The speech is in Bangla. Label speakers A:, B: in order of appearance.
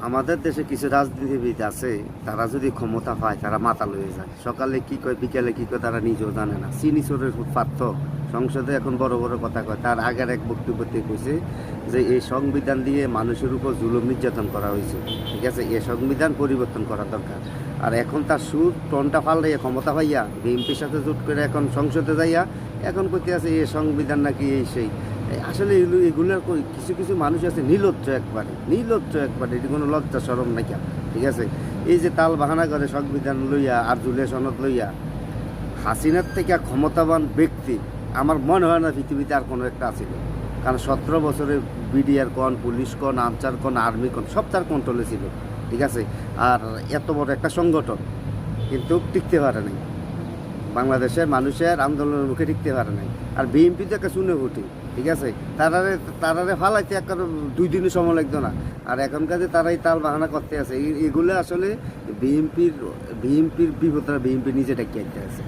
A: আমাদের দেশে কিছু রাজনীতিবিদ আছে, তারা যদি ক্ষমতা পায় তারা মাতাল হয়ে যায়। সকালে কি কয়, বিকেলে কি কয়, তারা নিজেও জানে না। চিনি চোরের পার্থ সংসদে এখন বড় বড় কথা কয়। তার আগের এক বক্তব্যতে কইছে যে এই সংবিধান দিয়ে মানুষের উপর জুলুম নির্যাতন করা হয়েছে, ঠিক আছে, এই সংবিধান পরিবর্তন করা দরকার। আর এখন তার সুর টনটা পাল্টাইয়া ক্ষমতা পাইয়া বিএনপির সাথে জোট করে এখন সংসদে যাইয়া এখন কইতে আছে এই সংবিধান নাকি এই সেই। আসলে এগুলোর কিছু কিছু মানুষ আছে নির্লজ্জ একবারে, এটি কোনো লজ্জা সরম নাকি, ঠিক আছে। এই যে তাল বাহানা করে সংবিধান লইয়া আর জুলিয়া সনদ লইয়া, হাসিনার থেকে ক্ষমতাবান ব্যক্তি আমার মনে হয় না পৃথিবীতে আর কোনো একটা আছিল। কারণ 17 বছরে বিডিআর কন, পুলিশ কন, আনসার কন, আর্মি কন, সব তার কন্ট্রোলে ছিল, ঠিক আছে। আর এত বড় একটা সংগঠন কিন্তু টিকতে পারে নাই, বাংলাদেশের মানুষের আন্দোলনের মুখে টিকতে পারে নাই। আর বিএনপি তো একটা শুনে উঠি, ঠিক আছে, তারারে ফালাইতে একটা 2 দিনের সময় লাগতো না। আর এখনকার যে তারাই তাল বাহানা করতে আছে, এগুলো আসলে বিএনপির বিপদটা বিএনপি নিজে ডেকে আনতে আছে।